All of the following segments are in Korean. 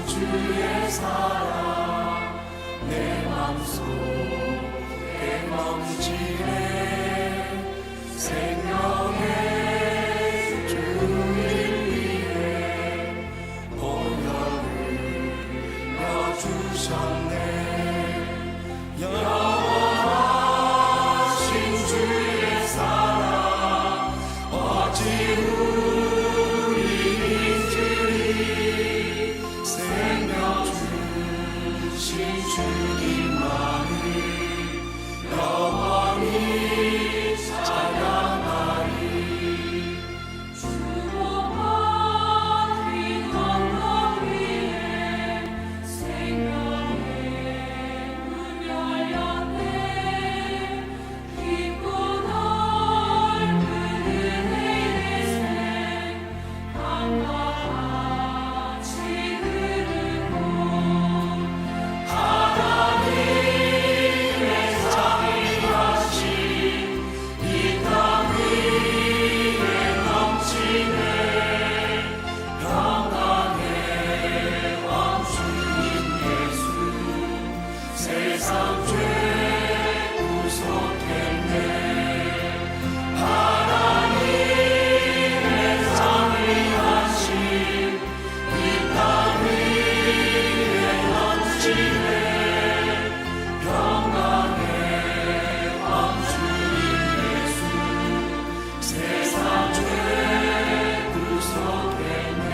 주의 사랑 내 맘속에 멈지네 생명의 주일 위해 본연을 내어주셨네 영원하신 주의 사랑 어찌 우리 잊으리 생명 주신 주님만을 영원히 찬양하리 주와 긴 언덕 위에 생명의 문 열렸네 깊고 넓은 은혜의 샘 강과 같이 흐르고 하나님의 자비하심 이 땅 위에 넘치네 평강의 왕 주님 예수 세상 죄 구속했네 하나님의 자비하심 이 땅 위에 넘치네 평강의 왕 주님 예수 세상 죄 구속했네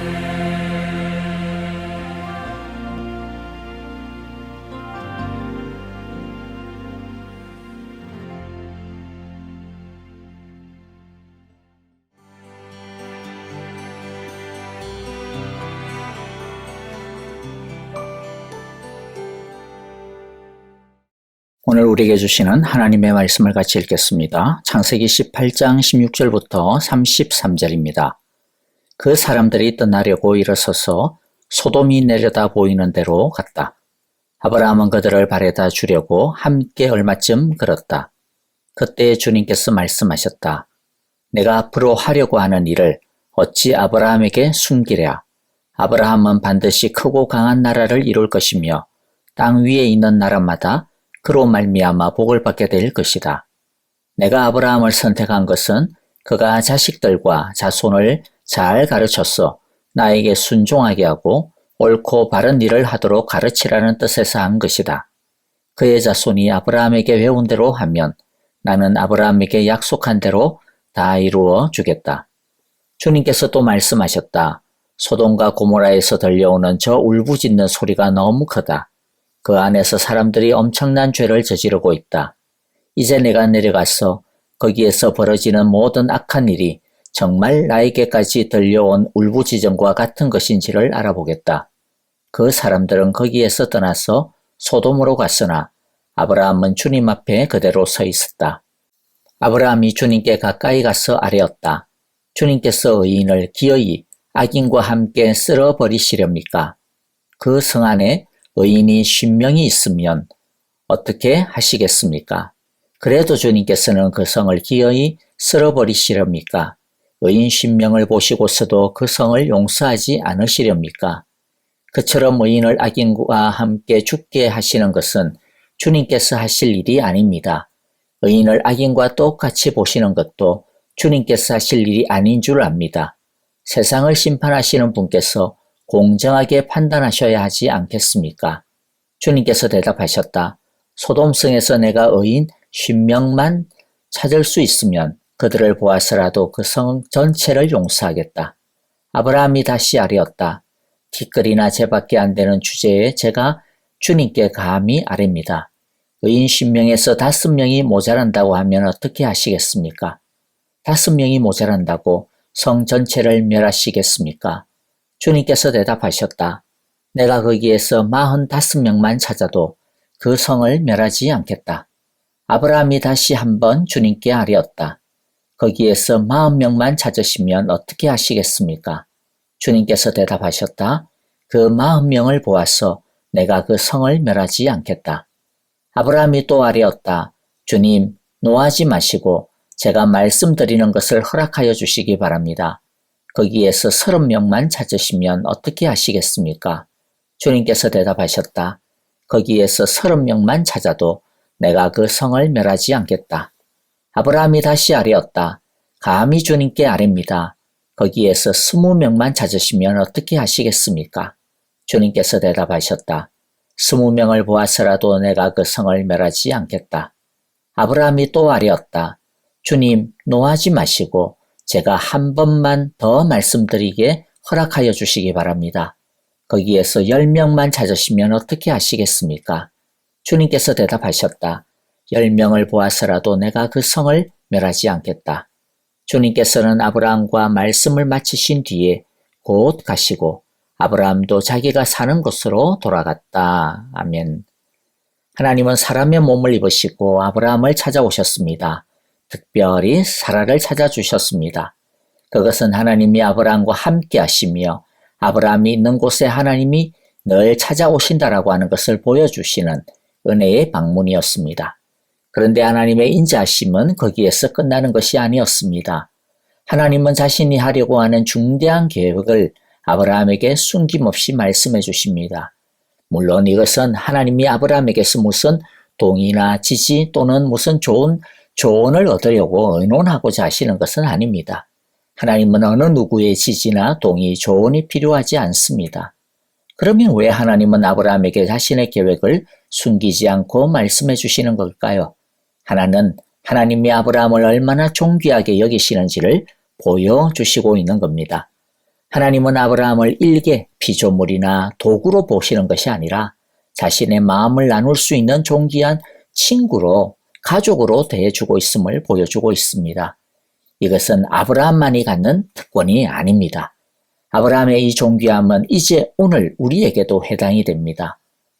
오늘 우리에게 주시는 하나님의 말씀을 같이 읽겠습니다. 창세기 18장 16절부터 33절입니다. 그 사람들이 떠나려고 일어서서 소돔이 내려다 보이는 데로 갔다. 아브라함은 그들을 바래다 주려고 함께 얼마쯤 걸었다. 그때 주님께서 말씀하셨다. 내가 앞으로 하려고 하는 일을 어찌 아브라함에게 숨기랴. 아브라함은 반드시 크고 강한 나라를 이룰 것이며 땅 위에 있는 나라마다 그로 말미암아 복을 받게 될 것이다. 내가 아브라함을 선택한 것은 그가 자식들과 자손을 잘 가르쳐서 나에게 순종하게 하고 옳고 바른 일을 하도록 가르치라는 뜻에서 한 것이다. 그의 자손이 아브라함에게 배운 대로 하면 나는 아브라함에게 약속한 대로 다 이루어 주겠다. 주님께서 또 말씀하셨다. 소돔과 고모라에서 들려오는 저 울부짖는 소리가 너무 크다. 그 안에서 사람들이 엄청난 죄를 저지르고 있다. 이제 내가 내려가서 거기에서 벌어지는 모든 악한 일이 정말 나에게까지 들려온 울부짖음과 같은 것인지를 알아보겠다. 그 사람들은 거기에서 떠나서 소돔으로 갔으나 아브라함은 주님 앞에 그대로 서 있었다. 아브라함이 주님께 가까이 가서 아뢰었다. 주님께서 의인을 기어이 악인과 함께 쓸어버리시렵니까? 그 성 안에 의인이 50명이 있으면 어떻게 하시겠습니까? 그래도 주님께서는 그 성을 기어이 쓸어버리시렵니까? 의인 50명을 보시고서도 그 성을 용서하지 않으시렵니까? 그처럼 의인을 악인과 함께 죽게 하시는 것은 주님께서 하실 일이 아닙니다. 의인을 악인과 똑같이 보시는 것도 주님께서 하실 일이 아닌 줄 압니다. 세상을 심판하시는 분께서 공정하게 판단하셔야 하지 않겠습니까? 주님께서 대답하셨다. 소돔성에서 내가 의인 10명만 찾을 수 있으면 그들을 보아서라도 그 성 전체를 용서하겠다. 아브라함이 다시 아뢰었다. 티끌이나 재밖에 안 되는 주제에 제가 주님께 감히 아뢰입니다. 의인 10명에서 5명이 모자란다고 하면 어떻게 하시겠습니까? 5명이 모자란다고 성 전체를 멸하시겠습니까? 주님께서 대답하셨다. 내가 거기에서 45명만 찾아도 그 성을 멸하지 않겠다. 아브라함이 다시 한번 주님께 아뢰었다. 거기에서 40명만 찾으시면 어떻게 하시겠습니까? 주님께서 대답하셨다. 그 40명을 보아서 내가 그 성을 멸하지 않겠다. 아브라함이 또 아뢰었다. 주님, 노하지 마시고 제가 말씀드리는 것을 허락하여 주시기 바랍니다. 거기에서 30명만 찾으시면 어떻게 하시겠습니까? 주님께서 대답하셨다. 거기에서 30명만 찾아도 내가 그 성을 멸하지 않겠다. 아브라함이 다시 아뢰었다. 감히 주님께 아뢰입니다. 거기에서 20명만 찾으시면 어떻게 하시겠습니까? 주님께서 대답하셨다. 20명을 보아서라도 내가 그 성을 멸하지 않겠다. 아브라함이 또 아뢰었다. 주님, 노하지 마시고 제가 한 번만 더 말씀드리게 허락하여 주시기 바랍니다. 거기에서 10명만 찾으시면 어떻게 하시겠습니까? 주님께서 대답하셨다. 10명을 보아서라도 내가 그 성을 멸하지 않겠다. 주님께서는 아브라함과 말씀을 마치신 뒤에 곧 가시고 아브라함도 자기가 사는 곳으로 돌아갔다. 아멘. 하나님은 사람의 몸을 입으시고 아브라함을 찾아오셨습니다. 특별히 사라를 찾아주셨습니다. 그것은 하나님이 아브라함과 함께 하시며 아브라함이 있는 곳에 하나님이 늘 찾아오신다라고 하는 것을 보여주시는 은혜의 방문이었습니다. 그런데 하나님의 인자하심은 거기에서 끝나는 것이 아니었습니다. 하나님은 자신이 하려고 하는 중대한 계획을 아브라함에게 숨김없이 말씀해 주십니다. 물론 이것은 하나님이 아브라함에게서 무슨 동의나 지지 또는 무슨 좋은 조언을 얻으려고 의논하고자 하시는 것은 아닙니다. 하나님은 어느 누구의 지지나 동의, 조언이 필요하지 않습니다. 그러면 왜 하나님은 아브라함에게 자신의 계획을 숨기지 않고 말씀해 주시는 걸까요? 하나는 하나님이 아브라함을 얼마나 존귀하게 여기시는지를 보여주시고 있는 겁니다. 하나님은 아브라함을 일개 피조물이나 도구로 보시는 것이 아니라 자신의 마음을 나눌 수 있는 존귀한 친구로, 가족으로 대해주고 있음을 보여주고 있습니다. 이것은 아브라함만이 갖는 특권이 아닙니다. 아브라함의 이 존귀함은 이제 오늘 우리에게도 해당이 됩니다.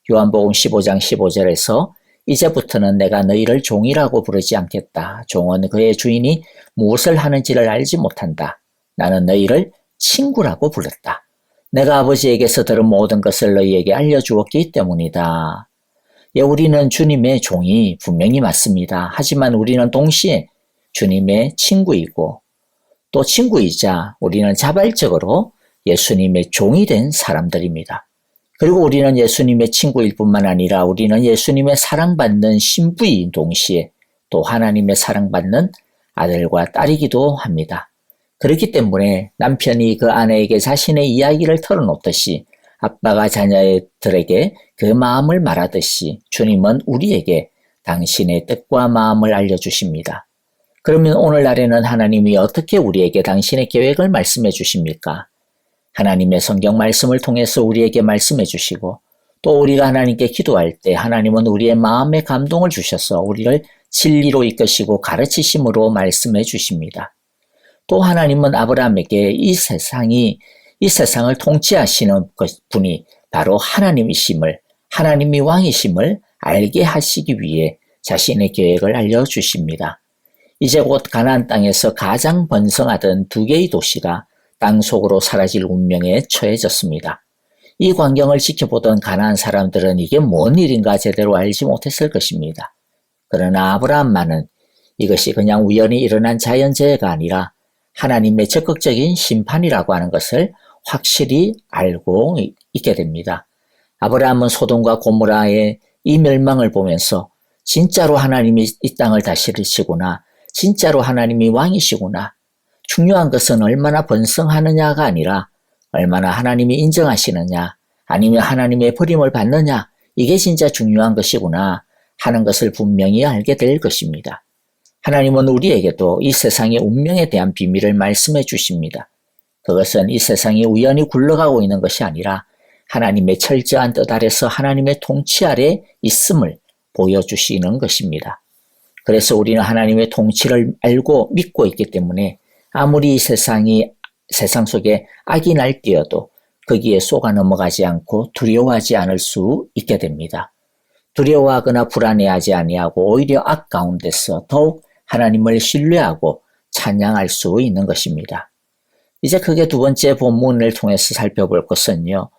요한복음 15장 15절에서 이제부터는 내가 너희를 종이라고 부르지 않겠다. 종은 그의 주인이 무엇을 하는지를 알지 못한다. 나는 너희를 친구라고 불렀다. 내가 아버지에게서 들은 모든 것을 너희에게 알려주었기 때문이다. 예, 우리는 주님의 종이 분명히 맞습니다. 하지만 우리는 동시에 주님의 친구이고 또 친구이자 우리는 자발적으로 예수님의 종이 된 사람들입니다. 그리고 우리는 예수님의 친구일 뿐만 아니라 우리는 예수님의 사랑받는 신부인 동시에 또 하나님의 사랑받는 아들과 딸이기도 합니다. 그렇기 때문에 남편이 그 아내에게 자신의 이야기를 털어놓듯이 아빠가 자녀들에게 그 마음을 말하듯이 주님은 우리에게 당신의 뜻과 마음을 알려주십니다. 그러면 오늘날에는 하나님이 어떻게 우리에게 당신의 계획을 말씀해 주십니까? 하나님의 성경 말씀을 통해서 우리에게 말씀해 주시고 또 우리가 하나님께 기도할 때 하나님은 우리의 마음에 감동을 주셔서 우리를 진리로 이끄시고 가르치심으로 말씀해 주십니다. 또 하나님은 아브라함에게 이 세상을 통치하시는 분이 바로 하나님이심을, 하나님이 왕이심을 알게 하시기 위해 자신의 계획을 알려주십니다. 이제 곧 가나안 땅에서 가장 번성하던 두 개의 도시가 땅 속으로 사라질 운명에 처해졌습니다. 이 광경을 지켜보던 가나안 사람들은 이게 뭔 일인가 제대로 알지 못했을 것입니다. 그러나 아브라함만은 이것이 그냥 우연히 일어난 자연재해가 아니라 하나님의 적극적인 심판이라고 하는 것을 확실히 알고 있게 됩니다. 아브라함은 소돔과 고모라의 이 멸망을 보면서 진짜로 하나님이 이 땅을 다스리시구나, 진짜로 하나님이 왕이시구나, 중요한 것은 얼마나 번성하느냐가 아니라 얼마나 하나님이 인정하시느냐, 아니면 하나님의 버림을 받느냐, 이게 진짜 중요한 것이구나 하는 것을 분명히 알게 될 것입니다. 하나님은 우리에게도 이 세상의 운명에 대한 비밀을 말씀해 주십니다. 그것은 이 세상이 우연히 굴러가고 있는 것이 아니라 하나님의 철저한 뜻 아래서 하나님의 통치 아래 있음을 보여주시는 것입니다. 그래서 우리는 하나님의 통치를 알고 믿고 있기 때문에 아무리 이 세상 속에 악이 날뛰어도 거기에 쏘가 넘어가지 않고 두려워하지 않을 수 있게 됩니다. 두려워하거나 불안해하지 아니하고 오히려 악 가운데서 더욱 하나님을 신뢰하고 찬양할 수 있는 것입니다. 이제 크게 두 번째 본문을 통해서 살펴볼 것은요,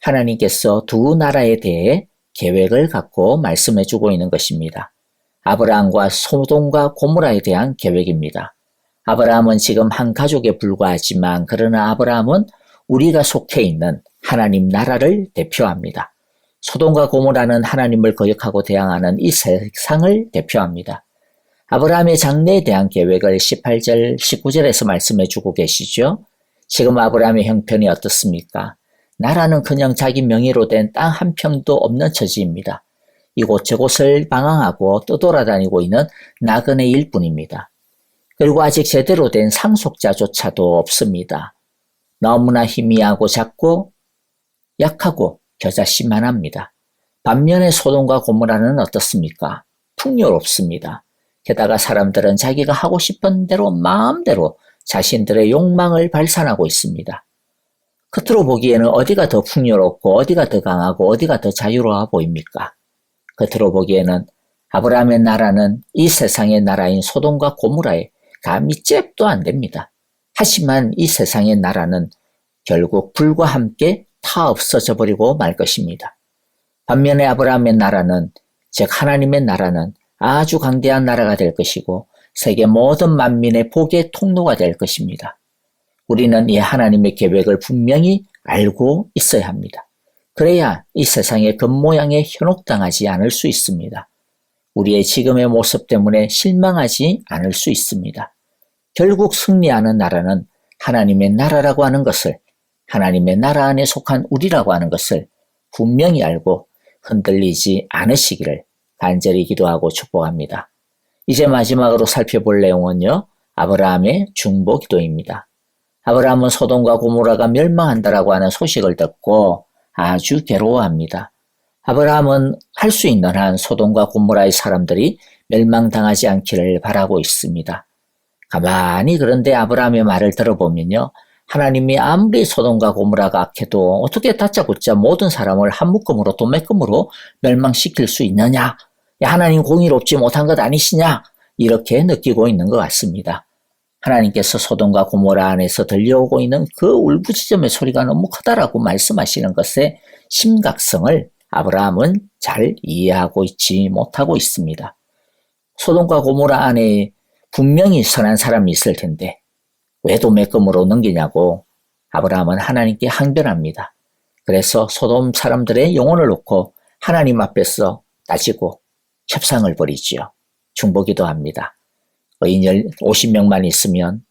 하나님께서 두 나라에 대해 계획을 갖고 말씀해 주고 있는 것입니다. 아브라함과 소돔과 고모라에 대한 계획입니다. 아브라함은 지금 한 가족에 불과하지만 그러나 아브라함은 우리가 속해 있는 하나님 나라를 대표합니다. 소돔과 고모라는 하나님을 거역하고 대항하는 이 세상을 대표합니다. 아브라함의 장래에 대한 계획을 18절, 19절에서 말씀해 주고 계시죠. 지금 아브라함의 형편이 어떻습니까? 나라는 그냥 자기 명의로 된 땅 한 평도 없는 처지입니다. 이곳저곳을 방황하고 떠돌아다니고 있는 나그네 일뿐입니다. 그리고 아직 제대로 된 상속자조차도 없습니다. 너무나 희미하고 작고 약하고 겨자씨만합니다. 반면에 소돔과 고모라는 어떻습니까? 풍요롭습니다. 게다가 사람들은 자기가 하고 싶은 대로 마음대로 자신들의 욕망을 발산하고 있습니다. 겉으로 보기에는 어디가 더 풍요롭고 어디가 더 강하고 어디가 더 자유로워 보입니까? 겉으로 보기에는 아브라함의 나라는 이 세상의 나라인 소돔과 고모라에 감히 잽도 안 됩니다. 하지만 이 세상의 나라는 결국 불과 함께 타 없어져 버리고 말 것입니다. 반면에 아브라함의 나라는, 즉 하나님의 나라는 아주 강대한 나라가 될 것이고 세계 모든 만민의 복의 통로가 될 것입니다. 우리는 이 하나님의 계획을 분명히 알고 있어야 합니다. 그래야 이 세상의 겉모양에 현혹당하지 않을 수 있습니다. 우리의 지금의 모습 때문에 실망하지 않을 수 있습니다. 결국 승리하는 나라는 하나님의 나라라고 하는 것을, 하나님의 나라 안에 속한 우리라고 하는 것을 분명히 알고 흔들리지 않으시기를 간절히 기도하고 축복합니다. 이제 마지막으로 살펴볼 내용은요, 아브라함의 중보 기도입니다. 아브라함은 소돔과 고모라가 멸망한다라고 하는 소식을 듣고 아주 괴로워합니다. 아브라함은 할 수 있는 한 소돔과 고모라의 사람들이 멸망당하지 않기를 바라고 있습니다. 가만히 그런데 아브라함의 말을 들어보면요, 하나님이 아무리 소돔과 고모라가 악해도 어떻게 다짜고짜 모든 사람을 한 묶음으로 도매금으로 멸망시킬 수 있느냐? 하나님 공의롭지 못한 것 아니시냐? 이렇게 느끼고 있는 것 같습니다. 하나님께서 소돔과 고모라 안에서 들려오고 있는 그 울부짖음의 소리가 너무 크다라고 말씀하시는 것의 심각성을 아브라함은 잘 이해하고 있지 못하고 있습니다. 소돔과 고모라 안에 분명히 선한 사람이 있을 텐데 왜 도매금으로 넘기냐고 아브라함은 하나님께 항변합니다. 그래서 소돔 사람들의 영혼을 놓고 하나님 앞에서 따지고 협상을 벌이지요. 중보기도 합니다. 의인 50명만 있으면,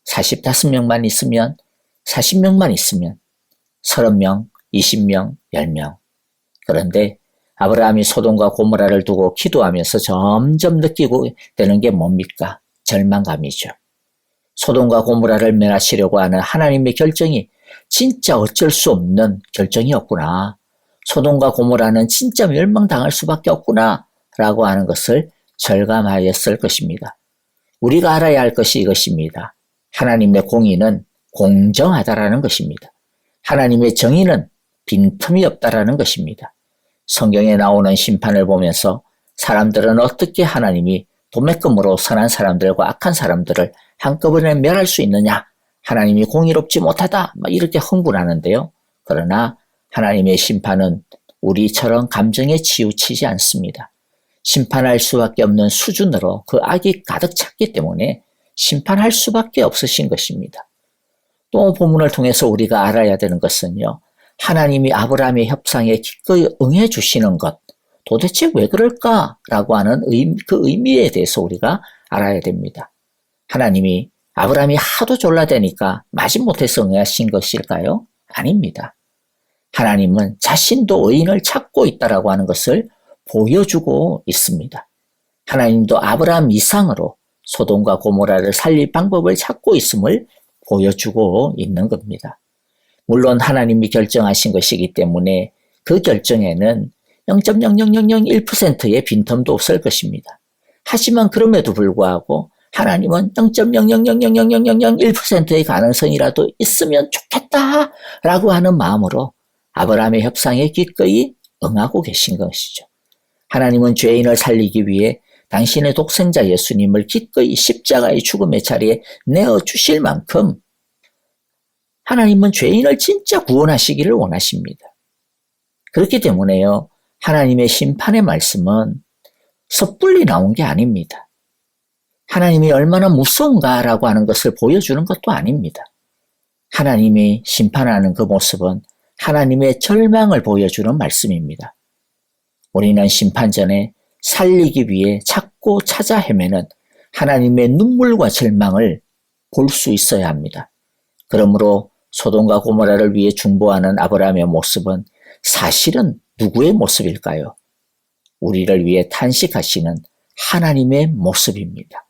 45명만 있으면, 40명만 있으면, 30명, 20명, 10명. 그런데 아브라함이 소돔과 고모라를 두고 기도하면서 점점 느끼고 되는 게 뭡니까? 절망감이죠. 소돔과 고모라를 멸하시려고 하는 하나님의 결정이 진짜 어쩔 수 없는 결정이었구나. 소돔과 고모라는 진짜 멸망당할 수밖에 없구나 라고 하는 것을 절감하였을 것입니다. 우리가 알아야 할 것이 이것입니다. 하나님의 공의는 공정하다라는 것입니다. 하나님의 정의는 빈틈이 없다라는 것입니다. 성경에 나오는 심판을 보면서 사람들은 어떻게 하나님이 도매금으로 선한 사람들과 악한 사람들을 한꺼번에 멸할 수 있느냐? 하나님이 공의롭지 못하다. 이렇게 흥분하는데요. 그러나 하나님의 심판은 우리처럼 감정에 치우치지 않습니다. 심판할 수밖에 없는 수준으로 그 악이 가득 찼기 때문에 심판할 수밖에 없으신 것입니다. 또 본문을 통해서 우리가 알아야 되는 것은요, 하나님이 아브라함의 협상에 기꺼이 응해 주시는 것, 도대체 왜 그럴까라고 하는 그 의미에 대해서 우리가 알아야 됩니다. 하나님이 아브라함이 하도 졸라대니까 마지못해서 응하신 것일까요? 아닙니다. 하나님은 자신도 의인을 찾고 있다라고 하는 것을 보여주고 있습니다. 하나님도 아브라함 이상으로 소돔과 고모라를 살릴 방법을 찾고 있음을 보여주고 있는 겁니다. 물론 하나님이 결정하신 것이기 때문에 그 결정에는 0.00001%의 빈틈도 없을 것입니다. 하지만 그럼에도 불구하고 하나님은 0.0000001%의 가능성이라도 있으면 좋겠다라고 하는 마음으로 아브라함의 협상에 기꺼이 응하고 계신 것이죠. 하나님은 죄인을 살리기 위해 당신의 독생자 예수님을 기꺼이 십자가의 죽음의 자리에 내어주실 만큼 하나님은 죄인을 진짜 구원하시기를 원하십니다. 그렇기 때문에요, 하나님의 심판의 말씀은 섣불리 나온 게 아닙니다. 하나님이 얼마나 무서운가라고 하는 것을 보여주는 것도 아닙니다. 하나님이 심판하는 그 모습은 하나님의 절망을 보여주는 말씀입니다. 우리는 심판 전에 살리기 위해 찾고 찾아 헤매는 하나님의 눈물과 절망을 볼 수 있어야 합니다. 그러므로 소돔과 고모라를 위해 중보하는 아브라함의 모습은 사실은 누구의 모습일까요? 우리를 위해 탄식하시는 하나님의 모습입니다.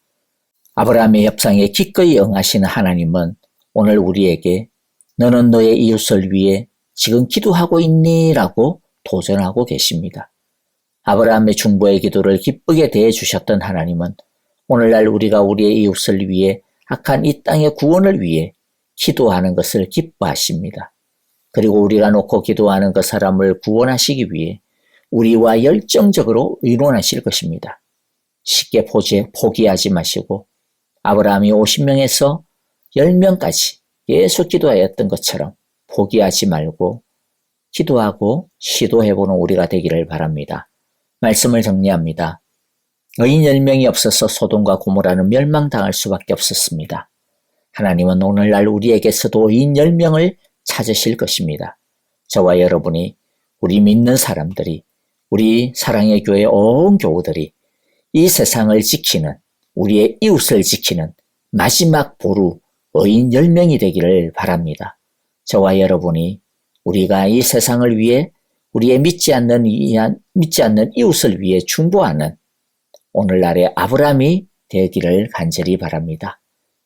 아브라함의 협상에 기꺼이 응하시는 하나님은 오늘 우리에게 너는 너의 이웃을 위해 지금 기도하고 있니? 라고 도전하고 계십니다. 아브라함의 중보의 기도를 기쁘게 대해주셨던 하나님은 오늘날 우리가 우리의 이웃을 위해 악한 이 땅의 구원을 위해 기도하는 것을 기뻐하십니다. 그리고 우리가 놓고 기도하는 그 사람을 구원하시기 위해 우리와 열정적으로 의논하실 것입니다. 쉽게 포기하지 마시고 아브라함이 50명에서 10명까지 계속 기도하였던 것처럼 포기하지 말고 기도하고 시도해보는 우리가 되기를 바랍니다. 말씀을 정리합니다. 의인 10명이 없어서 소돔과 고모라는 멸망당할 수밖에 없었습니다. 하나님은 오늘날 우리에게서도 의인 10명을 찾으실 것입니다. 저와 여러분이 우리 믿는 사람들이 우리 사랑의 교회 온 교우들이 이 세상을 지키는 우리의 이웃을 지키는 마지막 보루 의인 10명이 되기를 바랍니다. 저와 여러분이 우리가 이 세상을 위해 우리의 믿지 않는 이웃을 위해 중보하는 오늘날의 아브라함이 되기를 간절히 바랍니다.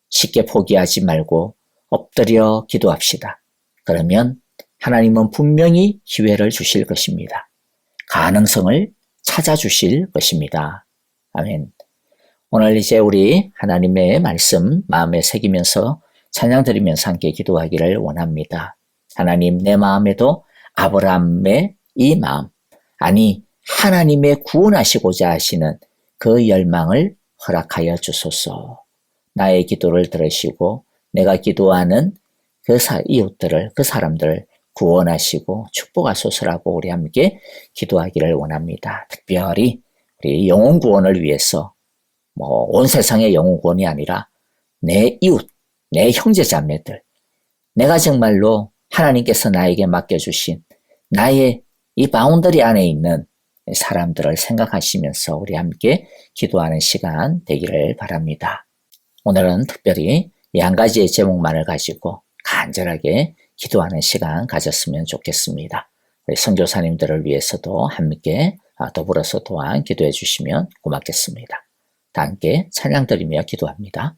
쉽게 포기하지 말고 엎드려 기도합시다. 그러면 하나님은 분명히 기회를 주실 것입니다. 가능성을 찾아주실 것입니다. 아멘. 오늘 이제 우리 하나님의 말씀 마음에 새기면서 찬양 드리면서 함께 기도하기를 원합니다. 하나님, 내 마음에도 아브라함의 이 마음, 아니 하나님의 구원하시고자 하시는 그 열망을 허락하여 주소서. 나의 기도를 들으시고 내가 기도하는 그 이웃들을, 그 사람들을 구원하시고 축복하소서라고 우리 함께 기도하기를 원합니다. 특별히 우리 영혼 구원을 위해서 온 세상의 영혼 구원이 아니라 내 이웃, 내 형제 자매들, 내가 정말로 하나님께서 나에게 맡겨주신 나의 이 바운더리 안에 있는 사람들을 생각하시면서 우리 함께 기도하는 시간 되기를 바랍니다. 오늘은 특별히 이 한 가지의 제목만을 가지고 간절하게 기도하는 시간 가졌으면 좋겠습니다. 우리 선교사님들을 위해서도 함께 더불어서 또한 기도해 주시면 고맙겠습니다. 다 함께 찬양 드리며 기도합니다.